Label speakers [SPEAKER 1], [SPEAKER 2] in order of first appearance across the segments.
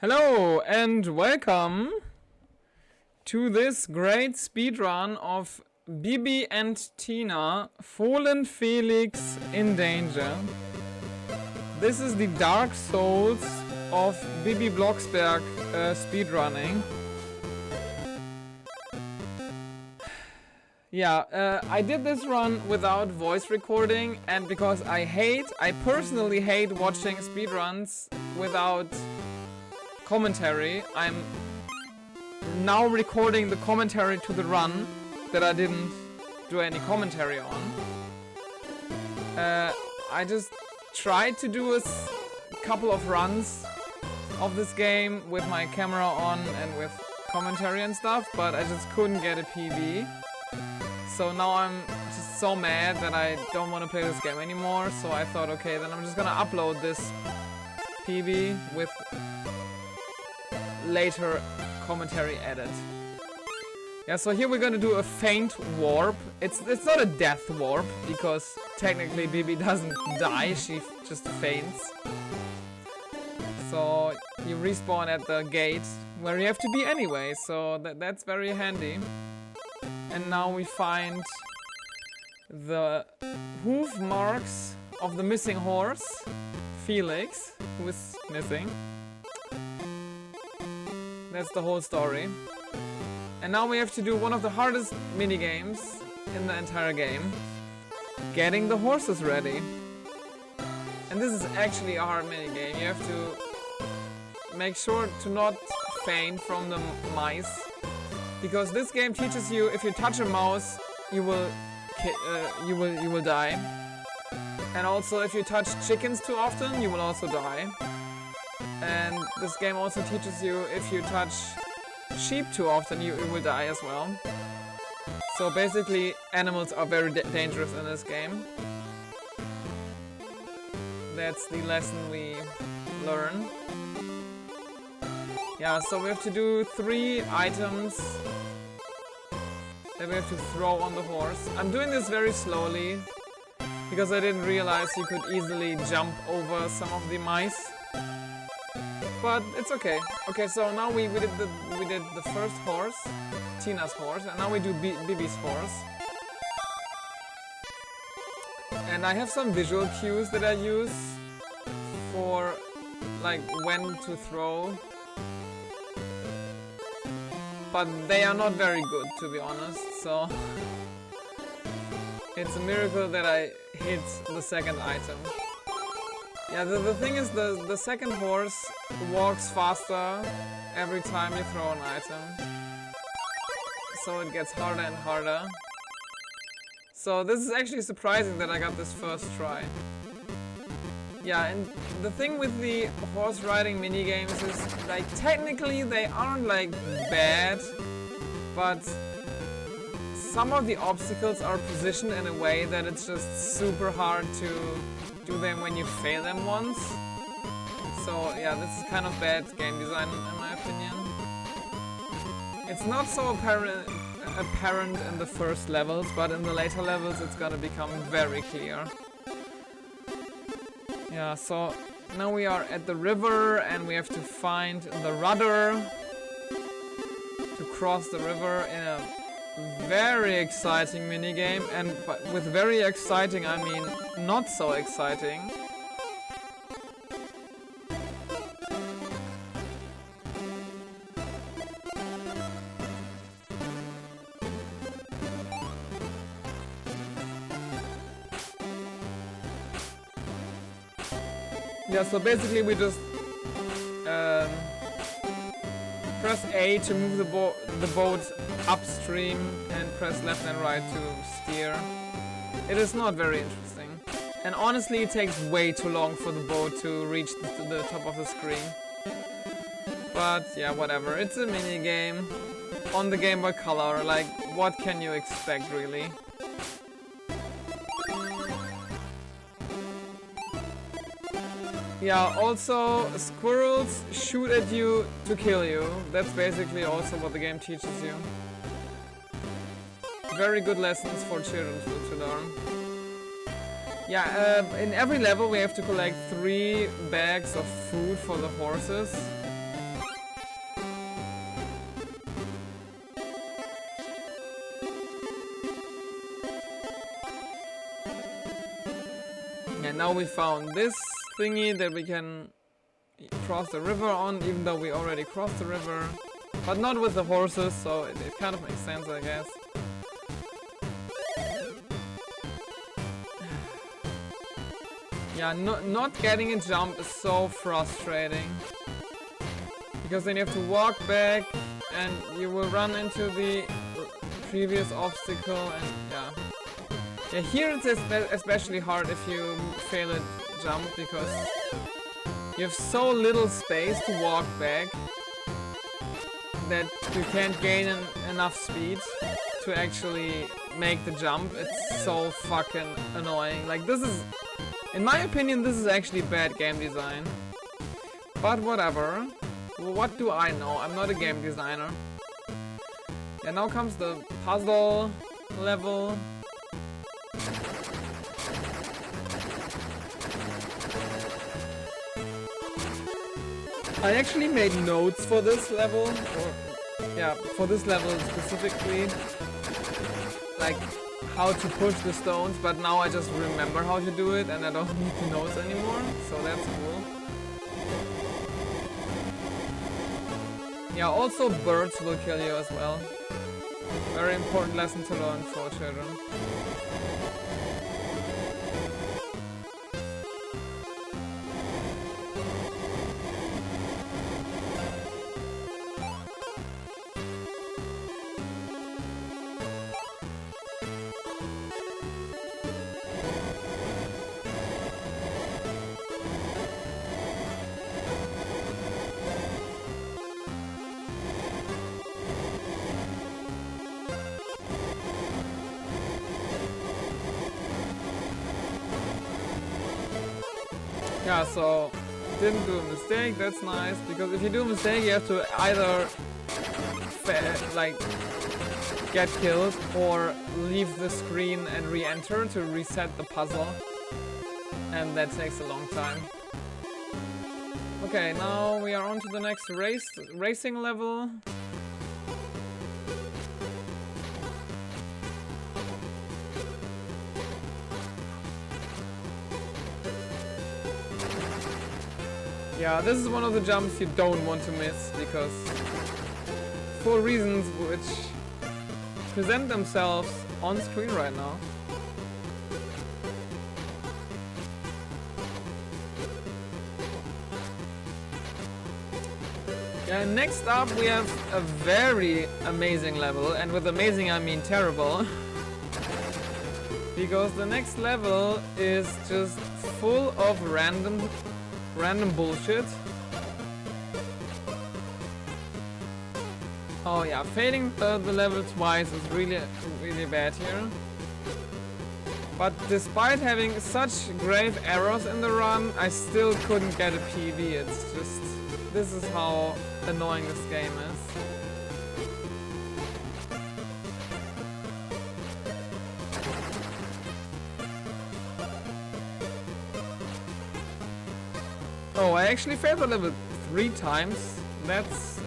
[SPEAKER 1] Hello and welcome to this great speedrun of Bibi and Tina, Fohlen, Felix in danger. This is the Dark Souls of Bibi Blocksberg speedrunning. Yeah, I did this run without voice recording, and because I personally hate watching speedruns without commentary, I'm now recording the commentary to the run that I didn't do any commentary on. I just tried to do a couple of runs of this game with my camera on and with commentary and stuff, but I just couldn't get a PB. So now I'm just so mad that I don't want to play this game anymore, so I thought, okay, then I'm just gonna upload this PB with later commentary edit. Yeah, so here we're gonna do a faint warp. It's not a death warp, because technically Bibi doesn't die, she just faints. So you respawn at the gate where you have to be anyway, so that's very handy. And now we find the hoof marks of the missing horse, Felix, who is missing. That's the whole story. And now we have to do one of the hardest minigames in the entire game. Getting the horses ready. And this is actually a hard minigame. You have to make sure to not faint from the mice. Because this game teaches you if you touch a mouse, you will die. And also if you touch chickens too often, you will also die. And this game also teaches you if you touch sheep too often, you will die as well. So basically, animals are very dangerous in this game. That's the lesson we learn. Yeah, so we have to do 3 items that we have to throw on the horse. I'm doing this very slowly because I didn't realize you could easily jump over some of the mice. But it's okay. Okay, so now we did the first horse, Tina's horse, and now we do Bibi's horse. And I have some visual cues that I use for like when to throw. But they are not very good, to be honest, so it's a miracle that I hit the second item. Yeah, the thing is the second horse walks faster every time you throw an item. So it gets harder and harder. So this is actually surprising that I got this first try. Yeah, and the thing with the horse riding minigames is, like, technically they aren't like bad, but some of the obstacles are positioned in a way that it's just super hard to do them when you fail them once. So yeah, this is kind of bad game design in my opinion. It's not so apparent in the first levels, but in the later levels it's gonna become very clear. Yeah, so now we are at the river and we have to find the rudder to cross the river in a very exciting minigame, and with very exciting I mean not so exciting. Yeah, so basically we just press A to move the boat upstream and press left and right to steer. It is not very interesting. And honestly, it takes way too long for the boat to reach the top of the screen. But yeah, whatever. It's a mini game on the Game Boy Color. Like, what can you expect, really? Yeah, also squirrels shoot at you to kill you. That's basically also what the game teaches you. Very good lessons for children to learn. Yeah, in every level we have to collect 3 bags of food for the horses. And now we found this thingy that we can cross the river on, even though we already crossed the river. But not with the horses, so it kind of makes sense, I guess. Yeah, not getting a jump is so frustrating. Because then you have to walk back and you will run into the previous obstacle and yeah. Yeah, here it's especially hard if you fail a jump because you have so little space to walk back that you can't gain enough speed to actually make the jump. It's so fucking annoying. Like this is, in my opinion, this is actually bad game design. But whatever. What do I know? I'm not a game designer. Yeah, now comes the puzzle level. I actually made notes for this level, for this level specifically, like how to push the stones, but now I just remember how to do it and I don't need the notes anymore, so that's cool. Yeah, also birds will kill you as well. Very important lesson to learn for children. Yeah, so didn't do a mistake, that's nice, because if you do a mistake you have to either like get killed or leave the screen and re-enter to reset the puzzle, and that takes a long time. Okay, now we are on to the next racing level. Yeah, this is one of the jumps you don't want to miss, because for reasons which present themselves on screen right now. Yeah, next up we have a very amazing level, and with amazing I mean terrible. Because the next level is just full of random bullshit. Oh yeah, failing the level twice is really bad here. But despite having such grave errors in the run, I still couldn't get a PB. It's just, this is how annoying this game is. Oh, I actually failed the level 3 times. That's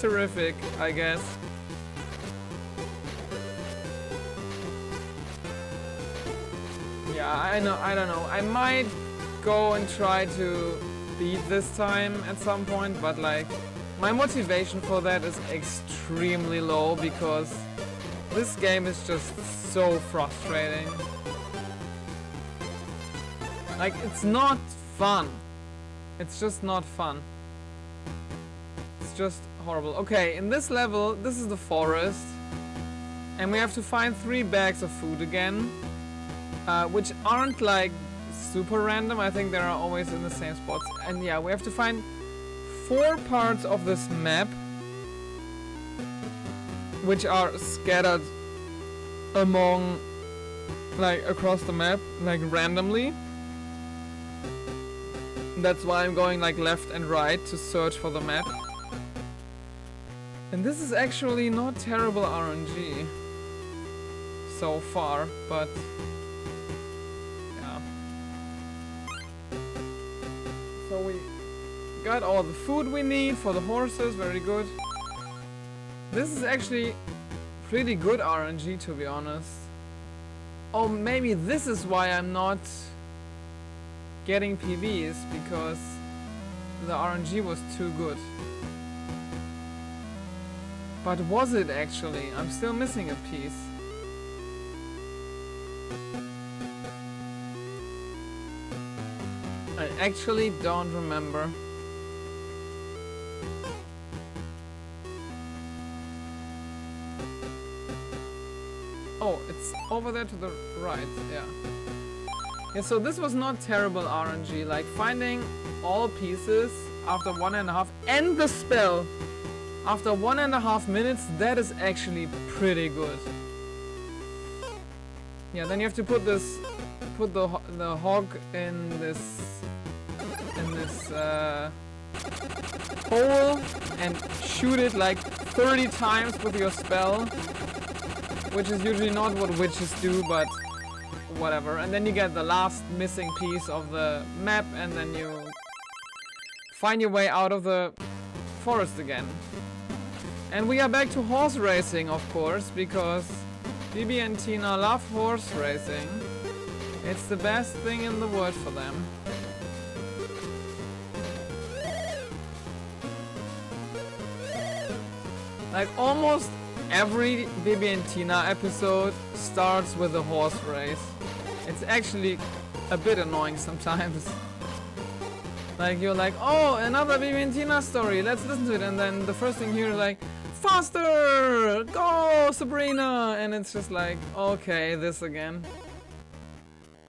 [SPEAKER 1] terrific, I guess. Yeah, I don't know. I might go and try to beat this time at some point, but like, my motivation for that is extremely low because this game is just so frustrating. Like, it's not fun. It's just not fun. It's just horrible. Okay, in this level, this is the forest. And we have to find 3 bags of food again. Which aren't like super random. I think they are always in the same spots. And yeah, we have to find 4 parts of this map. Which are scattered among, like, across the map, like randomly. That's why I'm going like left and right to search for the map. And this is actually not terrible RNG so far, but yeah. So we got all the food we need for the horses, very good. This is actually pretty good RNG, to be honest. Oh, maybe this is why I'm not getting PVs, because the RNG was too good. But was it actually? I'm still missing a piece. I actually don't remember. Oh, it's over there to the right, yeah. Yeah, so this was not terrible RNG, like finding all pieces after 1.5 and the spell after 1.5 minutes, that is actually pretty good. Yeah, then you have to put the hog in this hole and shoot it like 30 times with your spell, which is usually not what witches do, but whatever. And then you get the last missing piece of the map, and then you find your way out of the forest again. And we are back to horse racing, of course, because Bibi and Tina love horse racing. It's the best thing in the world for them. Like almost every Bibi and Tina episode starts with a horse race. It's actually a bit annoying sometimes. Like you're like, oh, another Bibi and Tina story, let's listen to it, and then the first thing you hear is like, faster! Go, Sabrina! And it's just like, okay, this again.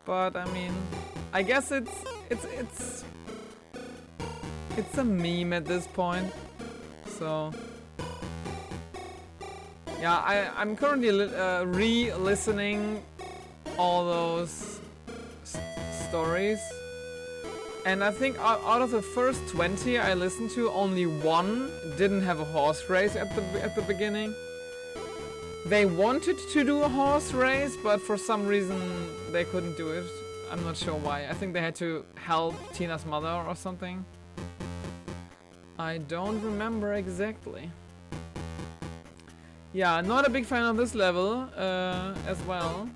[SPEAKER 1] But I mean, I guess it's a meme at this point. So yeah, I'm currently re-listening all those stories. And I think out of the first 20 I listened to, only one didn't have a horse race at the beginning. They wanted to do a horse race, but for some reason they couldn't do it. I'm not sure why. I think they had to help Tina's mother or something. I don't remember exactly. Yeah, not a big fan of this level as well.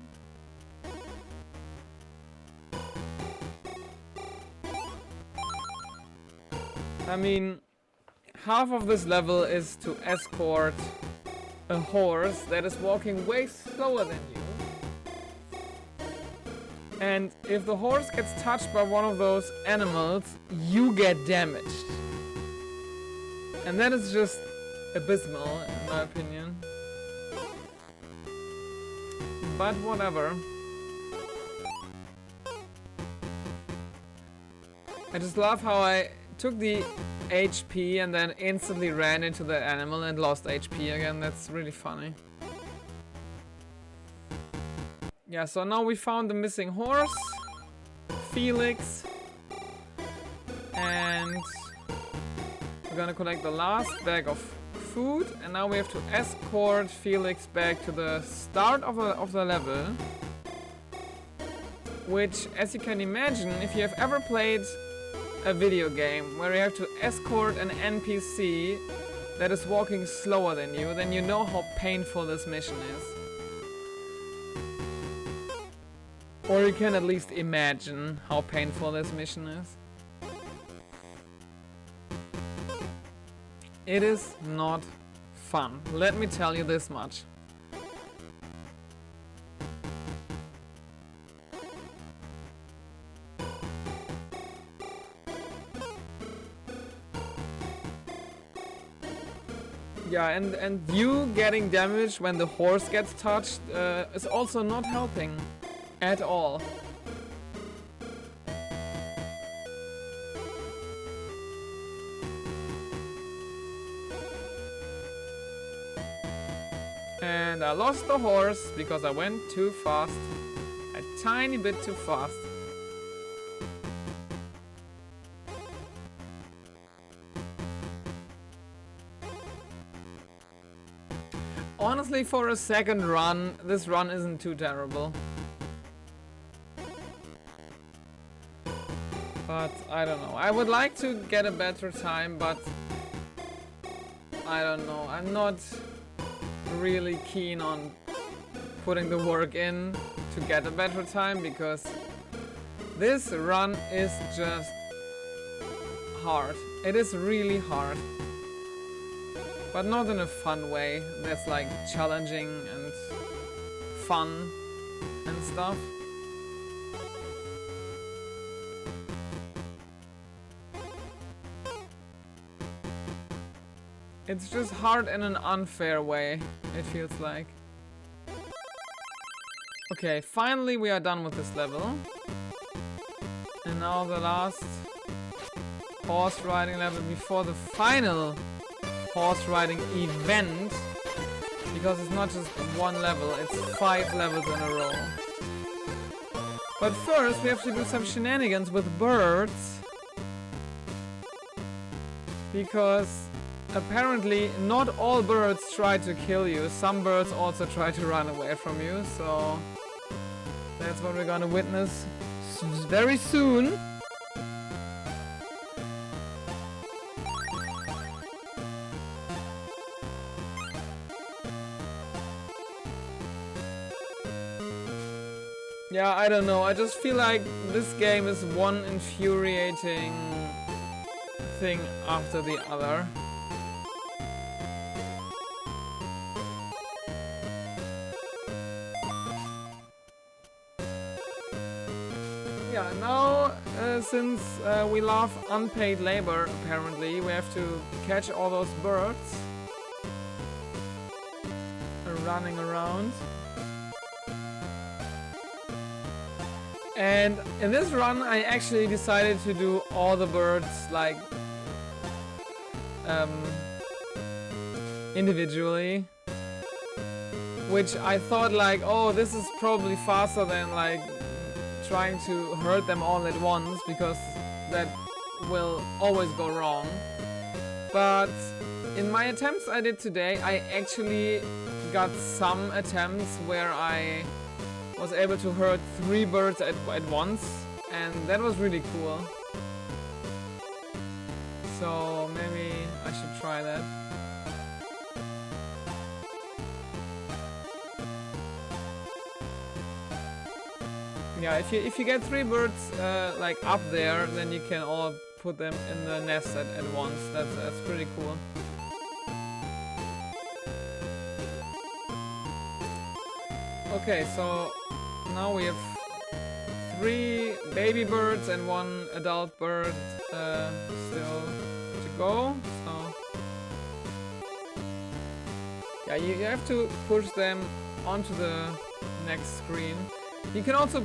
[SPEAKER 1] I mean, half of this level is to escort a horse that is walking way slower than you. And if the horse gets touched by one of those animals, you get damaged. And that is just abysmal, in my opinion. But whatever. I just love how I took the HP and then instantly ran into the animal and lost HP again. That's really funny. Yeah, so now we found the missing horse, Felix, and we're gonna collect the last bag of food, and now we have to escort Felix back to the start of the level, which, as you can imagine, if you have ever played a video game where you have to escort an NPC that is walking slower than you, then you know how painful this mission is. Or you can at least imagine how painful this mission is. It is not fun, let me tell you this much. Yeah, and you getting damaged when the horse gets touched is also not helping at all. And I lost the horse because I went too fast. A tiny bit too fast. Honestly, for a second run, this run isn't too terrible. But I don't know. I would like to get a better time, but I don't know. I'm not really keen on putting the work in to get a better time, because this run is just hard. It is really hard. But not in a fun way that's like challenging and fun and stuff. It's just hard in an unfair way, it feels like. Okay, finally we are done with this level. And now the last horse riding level before the final horse riding event. Because it's not just one level, it's 5 levels in a row. But first we have to do some shenanigans with birds. Because apparently not all birds try to kill you. Some birds also try to run away from you, so that's what we're gonna witness very soon. Yeah, I don't know. I just feel like this game is one infuriating thing after the other. Yeah, now since we love unpaid labor, apparently, we have to catch all those birds running around. And in this run, I actually decided to do all the birds like individually, which I thought like, oh, this is probably faster than like trying to hurt them all at once, because that will always go wrong. But in my attempts I did today, I actually got some attempts where I was able to hurt 3 birds at once, and that was really cool. So maybe I should try that. Yeah, if you get 3 birds like up there, then you can all put them in the nest at once. That's pretty cool. Okay, so now we have 3 baby birds and 1 adult bird still to go. So yeah, you have to push them onto the next screen. You can also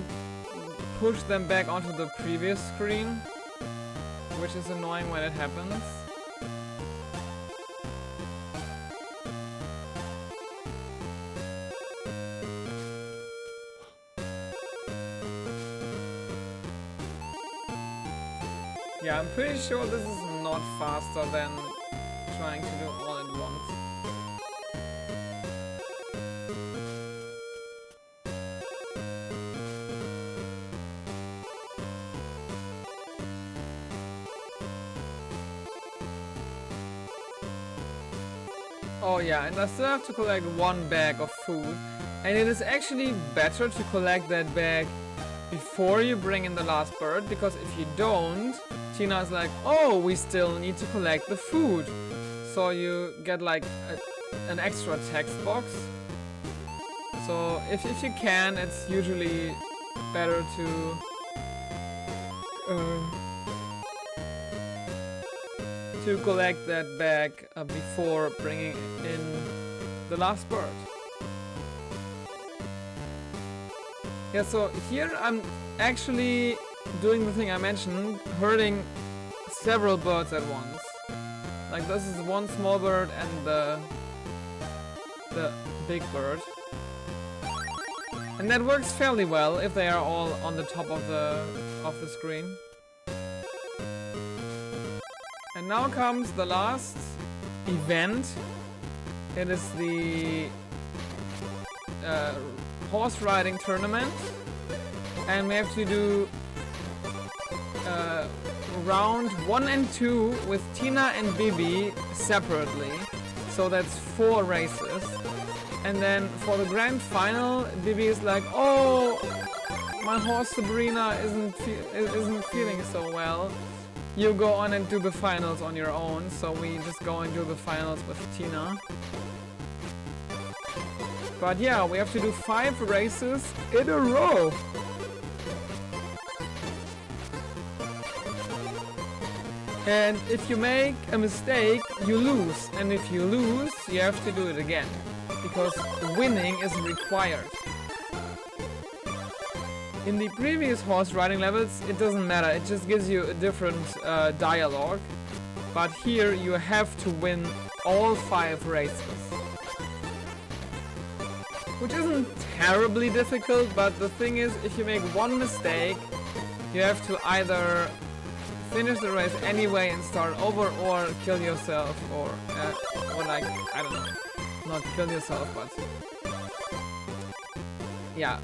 [SPEAKER 1] push them back onto the previous screen, which is annoying when it happens. Yeah, I'm pretty sure this is not faster than trying to do all at once. Oh yeah, and I still have to collect 1 bag of food, and it is actually better to collect that bag before you bring in the last bird, because if you don't, Tina is like, oh, we still need to collect the food. So you get like an extra text box. So if you can, it's usually better to collect that bag before bringing in the last bird. Yeah, so here I'm actually doing the thing I mentioned, hurting several birds at once. Like this is 1 small bird and the big bird. And that works fairly well if they are all on the top of the screen. And now comes the last event. It is the horse riding tournament, and we have to do round 1 and 2 with Tina and Bibi separately. So that's 4 races. And then for the grand final, Bibi is like, oh, my horse Sabrina isn't feeling so well. You go on and do the finals on your own. So we just go and do the finals with Tina. But yeah, we have to do 5 races in a row. And if you make a mistake, you lose. And if you lose, you have to do it again. Because winning is required. In the previous horse riding levels, it doesn't matter. It just gives you a different dialogue. But here you have to win all 5 races. Which isn't terribly difficult, but the thing is, if you make one mistake, you have to either finish the race anyway and start over, or kill yourself, or like, I don't know, not kill yourself, but yeah,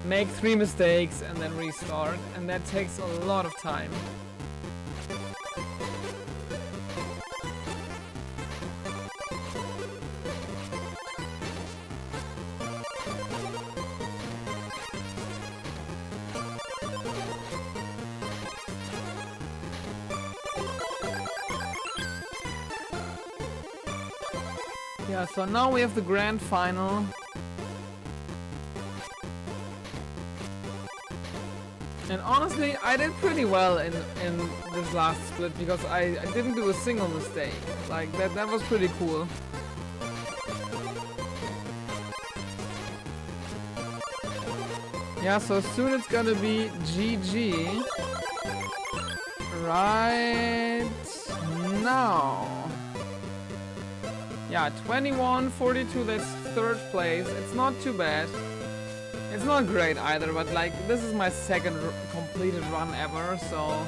[SPEAKER 1] make 3 mistakes and then restart, and that takes a lot of time. Yeah, so now we have the grand final. And honestly, I did pretty well in this last split because I didn't do a single mistake. Like, that was pretty cool. Yeah, so soon it's gonna be GG. Right now. Yeah, 21-42, that's 3rd place. It's not too bad. It's not great either, but like, this is my 2nd completed run ever, so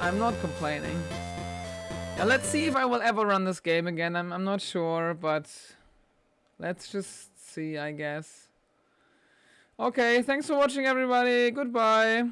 [SPEAKER 1] I'm not complaining. Yeah, let's see if I will ever run this game again. I'm not sure, but let's just see, I guess. Okay, thanks for watching everybody. Goodbye.